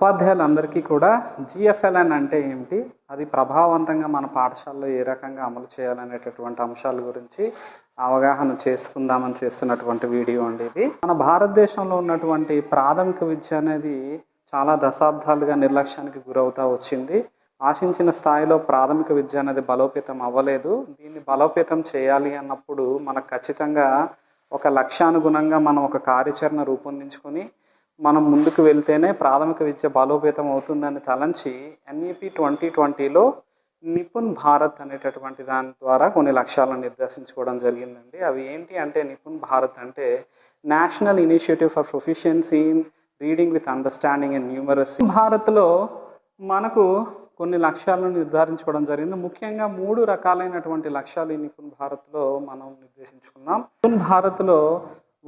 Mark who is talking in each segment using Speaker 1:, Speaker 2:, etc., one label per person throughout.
Speaker 1: ఉపాధ్యాయులందరికీ కూడా జిఎఫ్ఎల్ఎన్ అంటే ఏమిటి, అది ప్రభావవంతంగా మన పాఠశాలలో ఏ రకంగా అమలు చేయాలనేటటువంటి అంశాల గురించి అవగాహన చేసుకుందామని చేస్తున్నటువంటి వీడియో అండి ఇది. మన భారతదేశంలో ఉన్నటువంటి ప్రాథమిక విద్య అనేది చాలా దశాబ్దాలుగా నిర్లక్ష్యానికి గురవుతూ వచ్చింది. ఆశించిన స్థాయిలో ప్రాథమిక విద్య అనేది బలోపేతం అవ్వలేదు. దీన్ని బలోపేతం చేయాలి అన్నప్పుడు మనకు ఖచ్చితంగా ఒక లక్ష్యానుగుణంగా మనం ఒక కార్యాచరణ రూపొందించుకొని మనం ముందుకు వెళ్తేనే ప్రాథమిక విద్య బలోపేతం అవుతుందని తలంచి ఎన్ఈపి 2020లో నిపుణ్ భారత్ అనేటటువంటి దాని ద్వారా కొన్ని లక్ష్యాలను నిర్దేశించుకోవడం జరిగిందండి. అవి ఏంటి అంటే, నిపుణ్ భారత్ అంటే national initiative for proficiency in reading with understanding and numeracy. భారత్లో మనకు కొన్ని లక్ష్యాలను నిర్ధారించుకోవడం జరిగింది. ముఖ్యంగా 3 రకాలైనటువంటి లక్ష్యాలు ఈ నిపుణ్ భారత్లో మనం నిర్దేశించుకున్నాం. నిపుణ్ భారత్లో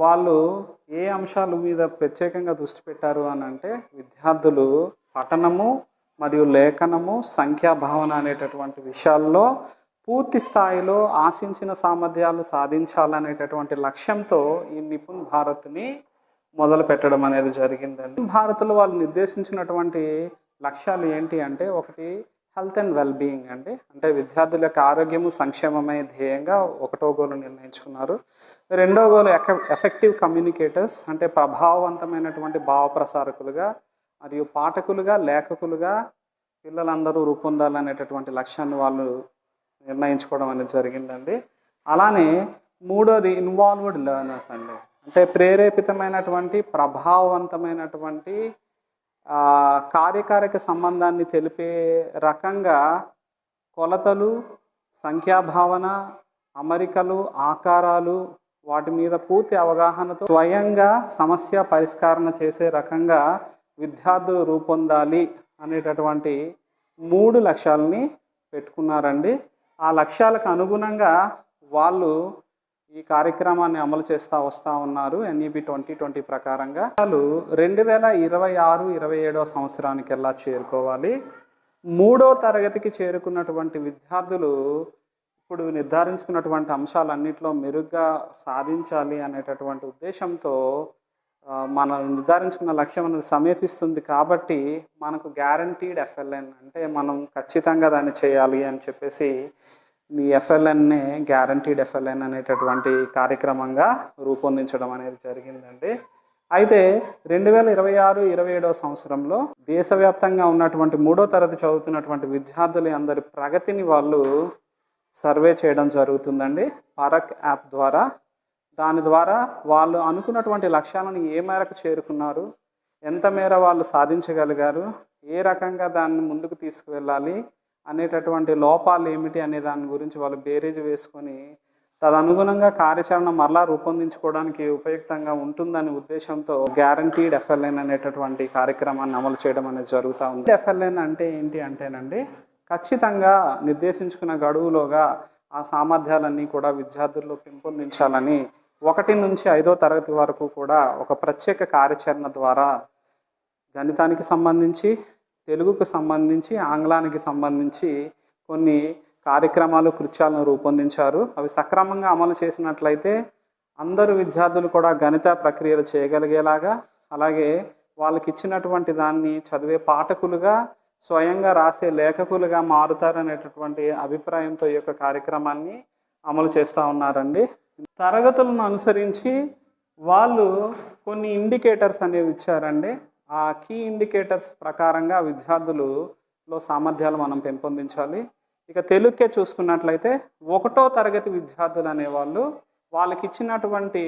Speaker 1: వాళ్ళు ఏ అంశాల మీద ప్రత్యేకంగా దృష్టి పెట్టారు అని అంటే, విద్యార్థులు పఠనము మరియు లేఖనము, సంఖ్యాభావన అనేటటువంటి విషయాల్లో పూర్తి స్థాయిలో ఆశించిన సామర్థ్యాలు సాధించాలనేటటువంటి లక్ష్యంతో ఈ నిపుణ్ భారత్ని మొదలు పెట్టడం అనేది జరిగిందండి. భారత్లో వాళ్ళు నిర్దేశించినటువంటి లక్ష్యాలు ఏంటి అంటే, ఒకటి హెల్త్ అండ్ వెల్బీయింగ్ అండి, అంటే విద్యార్థుల యొక్క ఆరోగ్యము సంక్షేమమే ధ్యేయంగా ఒకటో గోలు నిర్ణయించుకున్నారు. రెండో గోలు ఎఫెక్టివ్ కమ్యూనికేటర్స్, అంటే ప్రభావవంతమైనటువంటి భావ ప్రసారకులుగా మరియు పాఠకులుగా, లేఖకులుగా పిల్లలందరూ రూపొందాలనేటటువంటి లక్ష్యాన్ని వాళ్ళు నిర్ణయించుకోవడం అనేది జరిగిందండి. అలానే మూడోది ఇన్వాల్వ్డ్ లెర్నర్స్ అండి, అంటే ప్రేరేపితమైనటువంటి ప్రభావవంతమైనటువంటి కార్యకారక సంబంధాన్ని తెలిపే రకంగా కొలతలు, సంఖ్యాభావన, అమరికలు, ఆకారాలు, వాటి మీద పూర్తి అవగాహనతో స్వయంగా సమస్య పరిష్కరణ చేసే రకంగా విద్యార్థులు రూపొందాలి అనేటటువంటి 3 లక్ష్యాలని పెట్టుకున్నారండి. ఆ లక్ష్యాలకు అనుగుణంగా వాళ్ళు ఈ కార్యక్రమాన్ని అమలు చేస్తూ వస్తూ ఉన్నారు. ఎన్ఈపి 2020 ప్రకారంగా వాళ్ళు 2026-27 సంవత్సరానికెల్లా చేరుకోవాలి. 3వ తరగతికి చేరుకున్నటువంటి విద్యార్థులు ఇప్పుడు నిర్ధారించుకున్నటువంటి అంశాలన్నింటిలో మెరుగ్గా సాధించాలి అనేటటువంటి ఉద్దేశంతో మనం నిర్ధారించుకున్న లక్ష్యం అనేది సమీపిస్తుంది. కాబట్టి మనకు గ్యారంటీడ్ ఎఫ్ఎల్ఎన్, అంటే మనం ఖచ్చితంగా దాన్ని చేయాలి అని చెప్పేసి ఈ ఎఫ్ఎల్ఎన్నే గ్యారంటీడ్ ఎఫ్ఎల్ఎన్ అనేటటువంటి కార్యక్రమంగా రూపొందించడం అనేది జరిగిందండి. అయితే 2026-27 సంవత్సరంలో దేశవ్యాప్తంగా ఉన్నటువంటి 3వ తరగతి చదువుతున్నటువంటి విద్యార్థుల అందరి ప్రగతిని వాళ్ళు సర్వే చేయడం జరుగుతుందండి పరక్ యాప్ ద్వారా. దాని ద్వారా వాళ్ళు అనుకున్నటువంటి లక్ష్యాలను ఏ మేరకు చేరుకున్నారు, ఎంత మేర వాళ్ళు సాధించగలిగారు, ఏ రకంగా దాన్ని ముందుకు తీసుకువెళ్ళాలి అనేటటువంటి లోపాలు ఏమిటి అనే దాని గురించి వాళ్ళు బేరీజు వేసుకొని తదనుగుణంగా కార్యాచరణ మరలా రూపొందించుకోవడానికి ఉపయుక్తంగా ఉంటుందనే ఉద్దేశంతో గ్యారంటీడ్ ఎఫ్ఎల్ఎన్ అనేటటువంటి కార్యక్రమాన్ని అమలు చేయడం అనేది జరుగుతూ ఉంది. ఎఫ్ఎల్ఎన్ అంటే ఏంటి అంటేనండి, ఖచ్చితంగా నిర్దేశించుకున్న గడువులోగా ఆ సామర్థ్యాలన్నీ కూడా విద్యార్థుల్లో పెంపొందించాలని 1 నుంచి 5వ తరగతి వరకు కూడా ఒక ప్రత్యేక కార్యాచరణ ద్వారా గణితానికి సంబంధించి, తెలుగుకు సంబంధించి, ఆంగ్లానికి సంబంధించి కొన్ని కార్యక్రమాలు, కృత్యాలను రూపొందించారు. అవి సక్రమంగా అమలు చేసినట్లయితే అందరు విద్యార్థులు కూడా గణిత ప్రక్రియలు చేయగలిగేలాగా, అలాగే వాళ్ళకి ఇచ్చినటువంటి దాన్ని చదివే పాఠకులుగా, స్వయంగా రాసే లేఖకులుగా మారుతారనేటటువంటి అభిప్రాయంతో ఈ యొక్క కార్యక్రమాన్ని అమలు చేస్తూ ఉన్నారండి. తరగతులను అనుసరించి వాళ్ళు కొన్ని ఇండికేటర్స్ అనేవి ఇచ్చారండి. ఆ కీ ఇండికేటర్స్ ప్రకారంగా విద్యార్థులలో సామర్థ్యాలు మనం పెంపొందించాలి. ఇక తెలుగుకే చూసుకున్నట్లయితే 1వ తరగతి విద్యార్థులు అనేవాళ్ళు వాళ్ళకి ఇచ్చినటువంటి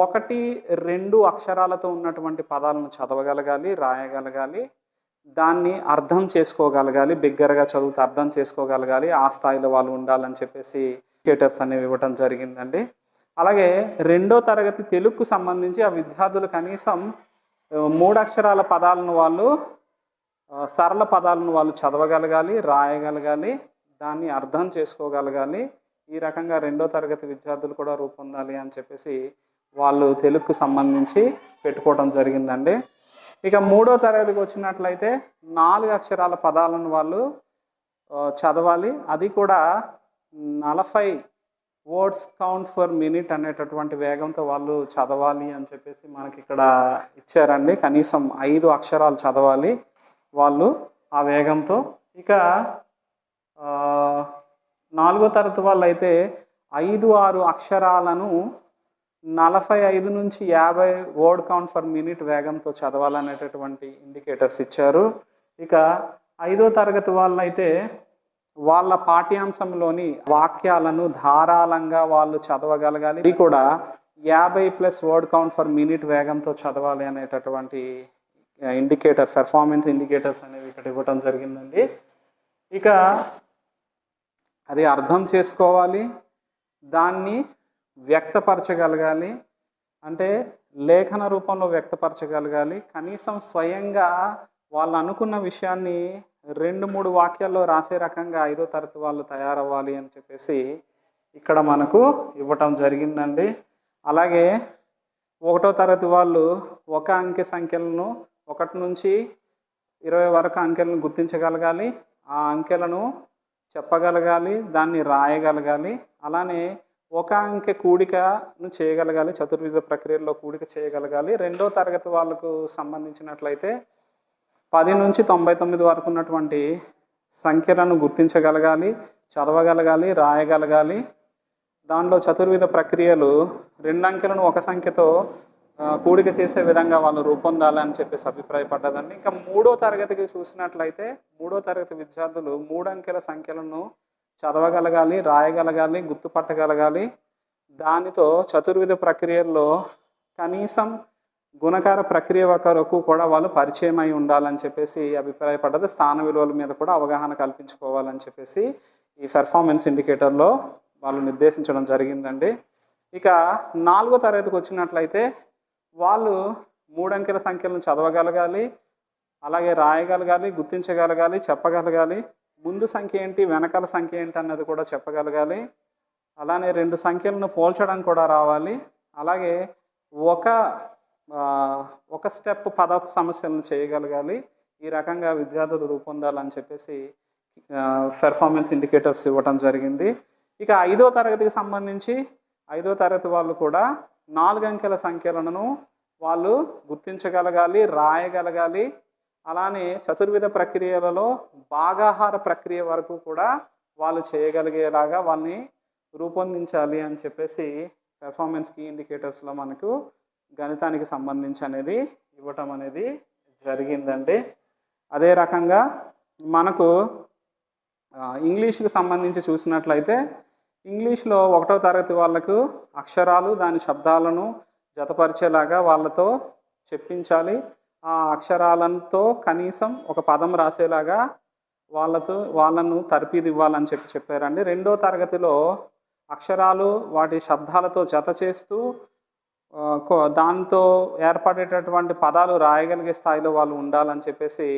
Speaker 1: 1-2 అక్షరాలతో ఉన్నటువంటి పదాలను చదవగలగాలి, రాయగలగాలి, దాన్ని అర్థం చేసుకోగలగాలి, బిగ్గరగా చదువుతూ అర్థం చేసుకోగలగాలి, ఆ స్థాయిలో వాళ్ళు ఉండాలని చెప్పేసి ఇండికేటర్స్ అనేవి ఇవ్వడం జరిగిందండి. అలాగే 2వ తరగతి తెలుగుకు సంబంధించి ఆ విద్యార్థులు కనీసం 3 అక్షరాల పదాలను వాళ్ళు, సరళ పదాలను వాళ్ళు చదవగలగాలి, రాయగలగాలి, దాన్ని అర్థం చేసుకోగలగాలి. ఈ రకంగా 2వ తరగతి విద్యార్థులు కూడా రూపొందాలి అని చెప్పేసి వాళ్ళు తెలుగుకు సంబంధించి పెట్టుకోవడం జరిగిందండి. ఇక 3వ తరగతికి వచ్చినట్లయితే 4 అక్షరాల పదాలను వాళ్ళు చదవాలి. అది కూడా 40 వర్డ్స్ కౌంట్ ఫర్ మినిట్ అనేటటువంటి వేగంతో వాళ్ళు చదవాలి అని చెప్పేసి మనకి ఇక్కడ ఇచ్చారండి. కనీసం 5 అక్షరాలు చదవాలి వాళ్ళు ఆ వేగంతో. ఇక 4వ తరగతి వాళ్ళు అయితే 5-6 అక్షరాలను 45 నుంచి 50 వర్డ్ కౌంట్ ఫర్ మినిట్ వేగంతో చదవాలనేటటువంటి ఇండికేటర్స్ ఇచ్చారు. ఇక 5వ తరగతి వాళ్ళు అయితే వాళ్ళ పాఠ్యాంశంలోని వాక్యాలను ధారాళంగా వాళ్ళు చదవగలగాలి. ఇది కూడా 50+ వర్డ్ కౌంట్ ఫర్ మినిట్ వేగంతో చదవాలి అనేటటువంటి ఇండికేటర్, పెర్ఫార్మెన్స్ ఇండికేటర్స్ అనేవి ఇక్కడ ఇవ్వటం జరిగిందండి. ఇక అది అర్థం చేసుకోవాలి, దాన్ని వ్యక్తపరచగలగాలి, అంటే లేఖన రూపంలో వ్యక్తపరచగలగాలి. కనీసం స్వయంగా వాళ్ళు అనుకున్న విషయాన్ని 2-3 వాక్యాల్లో రాసే రకంగా 5వ తరగతి వాళ్ళు తయారవ్వాలి అని చెప్పేసి ఇక్కడ మనకు ఇవ్వటం జరిగిందండి. అలాగే 1వ తరగతి వాళ్ళు ఒక అంకె సంఖ్యలను 1 నుంచి 20 వరకు అంకెలను గుర్తించగలగాలి, ఆ అంకెలను చెప్పగలగాలి, దాన్ని రాయగలగాలి. అలానే ఒక అంకె కూడికను చేయగలగాలి, చతుర్విధ ప్రక్రియలో కూడిక చేయగలగాలి. 2వ తరగతి వాళ్ళకు సంబంధించినట్లయితే 10 నుంచి 99 వరకు ఉన్నటువంటి సంఖ్యలను గుర్తించగలగాలి, చదవగలగాలి, రాయగలగాలి. దానిలో చతుర్విధ ప్రక్రియలు 2 అంకెలను ఒక సంఖ్యతో కూడిక చేసే విధంగా వాళ్ళు రూపొందాలని చెప్పేసి అభిప్రాయపడ్డదండి. ఇంకా 3వ తరగతికి చూసినట్లయితే 3వ తరగతి విద్యార్థులు 3 అంకెల సంఖ్యలను చదవగలగాలి, రాయగలగాలి, గుర్తుపట్టగలగాలి. దానితో చతుర్విధ ప్రక్రియల్లో కనీసం గుణకార ప్రక్రియ వరకు కూడా వాళ్ళు పరిచయం అయి ఉండాలని చెప్పేసి అభిప్రాయపడ్డది. స్థాన విలువల మీద కూడా అవగాహన కల్పించుకోవాలని చెప్పేసి ఈ పెర్ఫార్మెన్స్ ఇండికేటర్లో వాళ్ళు నిర్దేశించడం జరిగిందండి. ఇక 4వ తరగతికి వచ్చినట్లయితే వాళ్ళు 3 అంకెల సంఖ్యలను చదవగలగాలి, అలాగే రాయగలగాలి, గుర్తించగలగాలి, చెప్పగలగాలి. ముందు సంఖ్య ఏంటి, వెనకాల సంఖ్య ఏంటి అన్నది కూడా చెప్పగలగాలి. అలానే 2 సంఖ్యలను పోల్చడం కూడా రావాలి. అలాగే ఒక స్టెప్ పద సమస్యలను చేయగలగాలి. ఈ రకంగా విద్యార్థులు రూపొందాలని చెప్పేసి పెర్ఫార్మెన్స్ ఇండికేటర్స్ ఇవ్వటం జరిగింది. ఇక 5వ తరగతికి సంబంధించి 5వ తరగతి వాళ్ళు కూడా 4 అంకెల సంఖ్యలను వాళ్ళు గుర్తించగలగాలి, రాయగలగాలి. అలానే చతుర్విధ ప్రక్రియలలో భాగాహార ప్రక్రియ వరకు కూడా వాళ్ళు చేయగలిగేలాగా వాళ్ళని రూపొందించాలి అని చెప్పేసి పెర్ఫార్మెన్స్ కీ ఇండికేటర్స్లో మనకు గణితానికి సంబంధించి అనేది ఇవ్వటం అనేది జరిగిందండి. అదే రకంగా మనకు ఇంగ్లీష్కి సంబంధించి చూసినట్లయితే ఇంగ్లీష్లో 1వ తరగతి వాళ్ళకు అక్షరాలు దాని శబ్దాలను జతపరిచేలాగా వాళ్ళతో చెప్పించాలి. ఆ అక్షరాలతో కనీసం ఒక పదం రాసేలాగా వాళ్ళను తర్ఫీదు ఇవ్వాలని చెప్పారండి. 2వ తరగతిలో అక్షరాలు వాటి శబ్దాలతో జత చేస్తూ దాంతో ఏర్పడేటటువంటి పదాలు రాయగలిగే స్థాయిలో వాళ్ళు ఉండాలని చెప్పేసి ఈ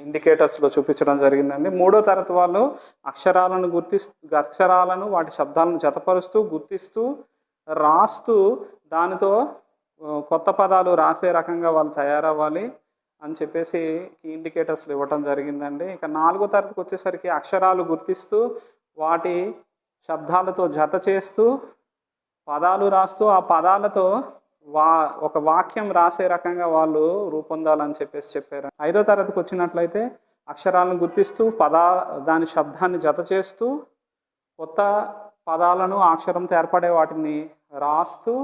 Speaker 1: ఇండికేటర్స్లో చూపించడం జరిగిందండి. 3వ తరగతి వాళ్ళు అక్షరాలను వాటి శబ్దాలను జతపరుస్తూ గుర్తిస్తూ రాస్తూ దానితో కొత్త పదాలు రాసే రకంగా వాళ్ళు తయారవ్వాలి అని చెప్పేసి ఈ ఇండికేటర్స్లు ఇవ్వటం జరిగిందండి. ఇక 4వ తరగతికి వచ్చేసరికి అక్షరాలు గుర్తిస్తూ వాటి శబ్దాలతో జత చేస్తూ పదాలు రాస్తూ ఆ పదాలతో ఒక వాక్యం రాసే రకంగా వాళ్ళు రూపొందాలని చెప్పేసి చెప్పారు. 5వ తరగతికి వచ్చినట్లయితే అక్షరాలను గుర్తిస్తూ దాని శబ్దాన్ని జత చేస్తూ కొత్త పదాలను అక్షరంతో ఏర్పడే వాటిని రాస్తూ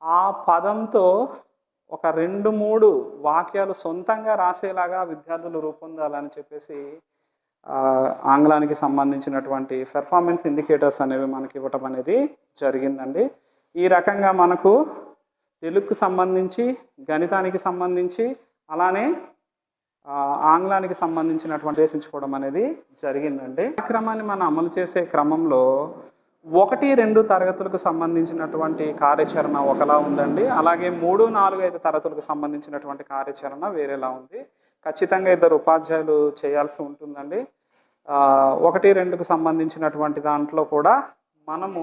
Speaker 1: ఆ పదంతో ఒక 2-3 వాక్యాలు సొంతంగా రాసేలాగా విద్యార్థులు రూపొందాలని చెప్పేసి ఆంగ్లానికి సంబంధించినటువంటి పెర్ఫార్మెన్స్ ఇండికేటర్స్ అనేవి మనకి ఇవ్వటం అనేది జరిగిందండి. ఈ రకంగా మనకు తెలుగుకు సంబంధించి, గణితానికి సంబంధించి, అలానే ఆంగ్లానికి సంబంధించినటువంటి ఉద్దేశించుకోవడం అనేది జరిగిందండి. కార్యక్రమాన్ని మనం అమలు చేసే క్రమంలో 1-2 తరగతులకు సంబంధించినటువంటి కార్యాచరణ ఒకలా ఉందండి. అలాగే 3, 4, 5 తరగతులకు సంబంధించినటువంటి కార్యాచరణ వేరేలా ఉంది. ఖచ్చితంగా 2 ఉపాధ్యాయులు చేయాల్సి ఉంటుందండి. 1, 2కు సంబంధించినటువంటి దాంట్లో కూడా మనము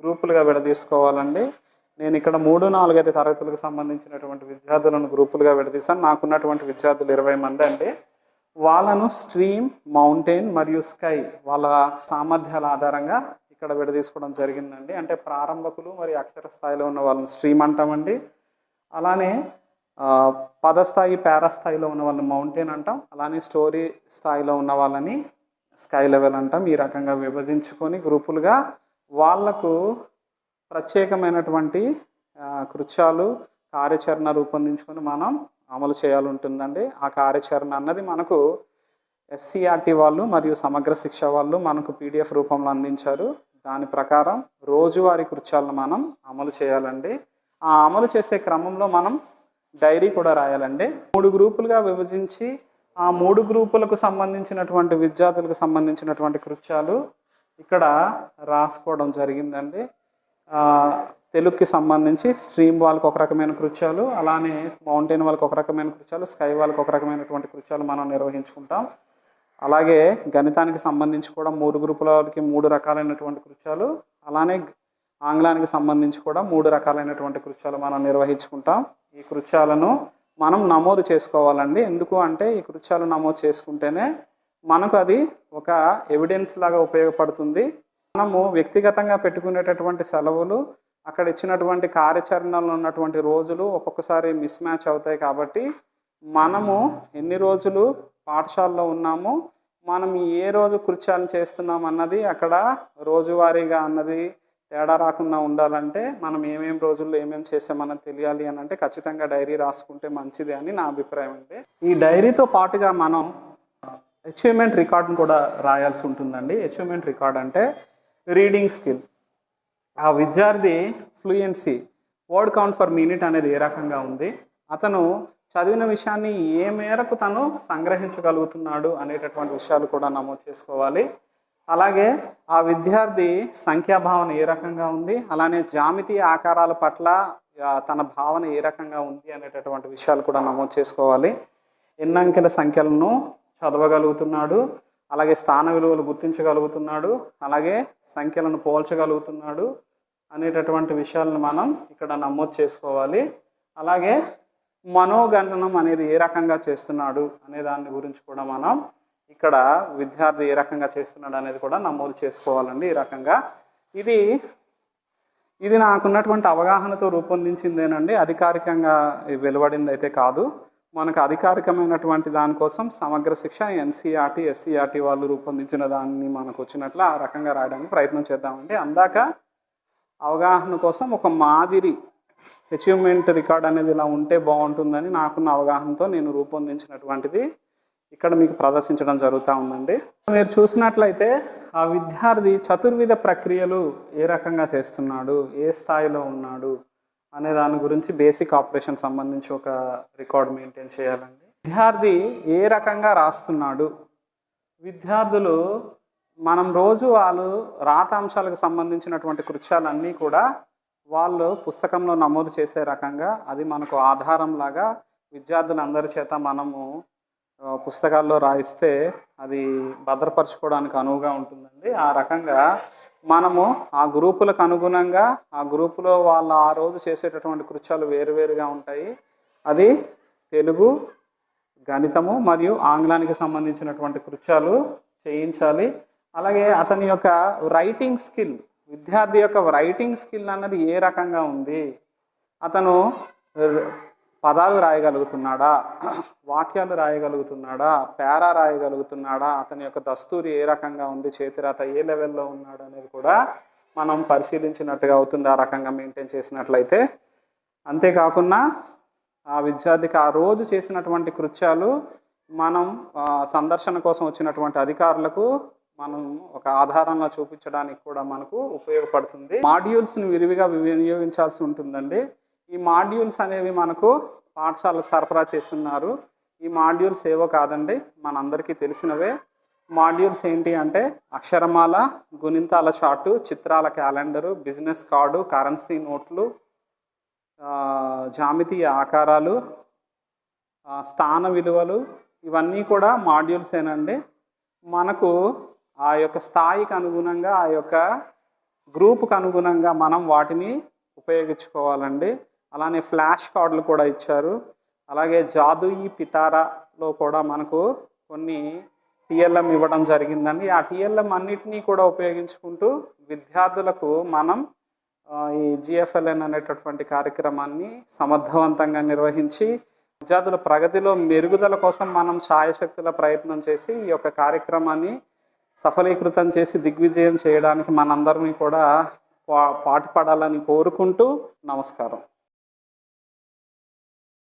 Speaker 1: గ్రూపులుగా విడదీసుకోవాలండి. నేను ఇక్కడ 3, 4, 5 తరగతులకు సంబంధించినటువంటి విద్యార్థులను గ్రూపులుగా విడదీశాను. నాకున్నటువంటి విద్యార్థులు 20 మంది అండి. వాళ్ళను స్ట్రీమ్, మౌంటైన్ మరియు స్కై వాళ్ళ సామర్థ్యాల ఆధారంగా ఇక్కడ విడదీసుకోవడం జరిగిందండి. అంటే ప్రారంభకులు మరియు అక్షర స్థాయిలో ఉన్న వాళ్ళని స్ట్రీమ్ అంటామండి. అలానే పదస్థాయి పారాస్థాయిలో ఉన్న వాళ్ళని మౌంటైన్ అంటాం. అలానే స్టోరీ స్థాయిలో ఉన్న వాళ్ళని స్కై లెవెల్ అంటాం. ఈ రకంగా విభజించుకొని గ్రూపులుగా వాళ్లకు ప్రత్యేకమైనటువంటి కృత్యాలు కార్యాచరణ రూపొందించుకొని మనం అమలు చేయాలి ఉంటుందండి. ఆ కార్యాచరణ అన్నది మనకు ఎస్సీఆర్టీ వాళ్ళు మరియు సమగ్ర శిక్ష వాళ్ళు మనకు పీడిఎఫ్ రూపంలో అందించారు. దాని ప్రకారం రోజువారీ కృత్యాలను మనం అమలు చేయాలండి. ఆ అమలు చేసే క్రమంలో మనం డైరీ కూడా రాయాలండి. 3 గ్రూపులుగా విభజించి ఆ 3 గ్రూపులకు సంబంధించినటువంటి విద్యార్థులకు సంబంధించినటువంటి కృత్యాలు ఇక్కడ రాసుకోవడం జరిగిందండి. తెలుగుకి సంబంధించి స్ట్రీమ్ వాళ్ళకి ఒక రకమైన కృత్యాలు, అలానే మౌంటైన్ వాళ్ళకి ఒక రకమైన కృత్యాలు, స్కై వాళ్ళకి ఒక రకమైనటువంటి కృత్యాలు మనం నిర్వహించుకుంటాం. అలాగే గణితానికి సంబంధించి కూడా 3 గ్రూపుల వాళ్ళకి 3 రకాలైనటువంటి కృత్యాలు, అలానే ఆంగ్లానికి సంబంధించి కూడా 3 రకాలైనటువంటి కృత్యాలు మనం నిర్వహించుకుంటాం. ఈ కృత్యాలను మనం నమోదు చేసుకోవాలండి. ఎందుకు అంటే ఈ కృత్యాలు నమోదు చేసుకుంటేనే మనకు అది ఒక ఎవిడెన్స్ లాగా ఉపయోగపడుతుంది. మనము వ్యక్తిగతంగా పెట్టుకునేటటువంటి సెలవులు, అక్కడ ఇచ్చినటువంటి కార్యాచరణలో ఉన్నటువంటి రోజులు ఒక్కొక్కసారి మిస్ మ్యాచ్ అవుతాయి. కాబట్టి మనము ఎన్ని రోజులు పాఠశాలలో ఉన్నాము, మనం ఏ రోజు కృత్యాలు చేస్తున్నాం అన్నది అక్కడ రోజువారీగా అన్నది తేడా రాకుండా ఉండాలంటే మనం ఏమేమి రోజుల్లో ఏమేమి చేసామన్నది తెలియాలి అని అంటే ఖచ్చితంగా డైరీ రాసుకుంటే మంచిది అని నా అభిప్రాయం అండి. ఈ డైరీతో పాటుగా మనం అచీవ్మెంట్ రికార్డును కూడా రాయాల్సి ఉంటుందండి. అచీవ్మెంట్ రికార్డ్ అంటే రీడింగ్ స్కిల్, ఆ విద్యార్థి fluency, word count for minute అనేది ఏ రకంగా ఉంది, అతను చదివిన విషయాన్ని ఏ మేరకు తను సంగ్రహించగలుగుతున్నాడు అనేటటువంటి విషయాలు కూడా నమోదు చేసుకోవాలి. అలాగే ఆ విద్యార్థి సంఖ్యాభావన ఏ రకంగా ఉంది, అలానే జ్యామితీయ ఆకారాల పట్ల తన భావన ఏ రకంగా ఉంది అనేటటువంటి విషయాలు కూడా నమోదు చేసుకోవాలి. ఎన్నంకెల సంఖ్యలను చదవగలుగుతున్నాడు, అలాగే స్థాన విలువలు గుర్తించగలుగుతున్నాడు, అలాగే సంఖ్యలను పోల్చగలుగుతున్నాడు అనేటటువంటి విషయాలను మనం ఇక్కడ నమోదు చేసుకోవాలి. అలాగే మనోగణనం అనేది ఏ రకంగా చేస్తున్నాడు అనే దాని గురించి కూడా మనం ఇక్కడ విద్యార్థి ఏ రకంగా చేస్తున్నాడు అనేది కూడా నమోదు చేసుకోవాలండి. ఈ రకంగా ఇది నాకున్నటువంటి అవగాహనతో రూపొందించిందేనండి. అధికారికంగా వెలువడింది అయితే కాదు. మనకు అధికారికమైనటువంటి దానికోసం సమగ్ర శిక్ష ఎన్సీఆర్టీ ఎస్సీఆర్టీ వాళ్ళు రూపొందించిన దాన్ని మనకు వచ్చినట్లు ఆ రకంగా రాయడానికి ప్రయత్నం చేద్దామండి. అందాక అవగాహన కోసం ఒక మాదిరి అచీవ్మెంట్ రికార్డ్ అనేది ఇలా ఉంటే బాగుంటుందని నాకున్న అవగాహనతో నేను రూపొందించినటువంటిది ఇక్కడ మీకు ప్రదర్శించడం జరుగుతూ ఉందండి. మీరు చూసినట్లయితే ఆ విద్యార్థి చతుర్విధ ప్రక్రియలు ఏ రకంగా చేస్తున్నాడు, ఏ స్థాయిలో ఉన్నాడు అనే దాని గురించి బేసిక్ ఆపరేషన్ సంబంధించి ఒక రికార్డ్ మెయింటైన్ చేయాలండి. విద్యార్థి ఏ రకంగా రాస్తున్నాడు, విద్యార్థులు మనం రోజు వాళ్ళు రాత అంశాలకు సంబంధించినటువంటి కృత్యాలన్నీ కూడా వాళ్ళు పుస్తకంలో నమోదు చేసే రకంగా అది మనకు ఆధారంలాగా విద్యార్థులందరి చేత మనము పుస్తకాల్లో రాయిస్తే అది భద్రపరచుకోవడానికి అనువుగా ఉంటుందండి. ఆ రకంగా మనము ఆ గ్రూపులకు అనుగుణంగా ఆ గ్రూపులో వాళ్ళు ఆ రోజు చేసేటటువంటి కృత్యాలు వేరువేరుగా ఉంటాయి. అది తెలుగు, గణితము మరియు ఆంగ్లానికి సంబంధించినటువంటి కృత్యాలు చేయించాలి. అలాగే అతని యొక్క రైటింగ్ స్కిల్, విద్యార్థి యొక్క రైటింగ్ స్కిల్ అన్నది ఏ రకంగా ఉంది, అతను పదాలు రాయగలుగుతున్నాడా, వాక్యాలు రాయగలుగుతున్నాడా, పేరా రాయగలుగుతున్నాడా, అతని యొక్క దస్తూరి ఏ రకంగా ఉంది, చేతిరాత ఏ లెవెల్లో ఉన్నాడు అనేది కూడా మనం పరిశీలించినట్టుగా అవుతుంది ఆ రకంగా మెయింటైన్ చేసినట్లయితే. అంతేకాకుండా ఆ విద్యార్థికి ఆ రోజు చేసినటువంటి కృత్యాలు మనం సందర్శన కోసం వచ్చినటువంటి అధికారులకు మనం ఒక ఆధారంగా చూపించడానికి కూడా మనకు ఉపయోగపడుతుంది. మాడ్యూల్స్ని విరివిగా వినియోగించాల్సి ఉంటుందండి. ఈ మాడ్యూల్స్ అనేవి మనకు పాఠశాలకు సరఫరా చేస్తున్నారు. ఈ మాడ్యూల్స్ ఏవో కాదండి, మనందరికీ తెలిసినవే. మాడ్యూల్స్ ఏంటి అంటే అక్షరమాల, గుణింతాల చార్టు, చిత్రాల క్యాలెండరు, బిజినెస్ కార్డు, కరెన్సీ నోట్లు, జామితీయ ఆకారాలు, స్థాన విలువలు, ఇవన్నీ కూడా మాడ్యూల్సేనండి. మనకు ఆ యొక్క స్థాయికి అనుగుణంగా ఆ యొక్క గ్రూప్కి అనుగుణంగా మనం వాటిని ఉపయోగించుకోవాలండి. అలానే ఫ్లాష్ కార్డులు కూడా ఇచ్చారు. అలాగే జాదూయి పితారాలో కూడా మనకు కొన్ని టిఎల్ఎం ఇవ్వడం జరిగిందండి. ఆ టిఎల్ఎం అన్నిటినీ కూడా ఉపయోగించుకుంటూ విద్యార్థులకు మనం ఈ జిఎఫ్ఎల్ఎన్ అనేటటువంటి కార్యక్రమాన్ని సమర్థవంతంగా నిర్వహించి విద్యార్థుల ప్రగతిలో మెరుగుదల కోసం మనం శాయశక్తుల ప్రయత్నం చేసి ఈ యొక్క కార్యక్రమాన్ని సఫలీకృతం చేసి దిగ్విజయం చేయడానికి మనందరినీ కూడా పాటుపడాలని కోరుకుంటూ నమస్కారం.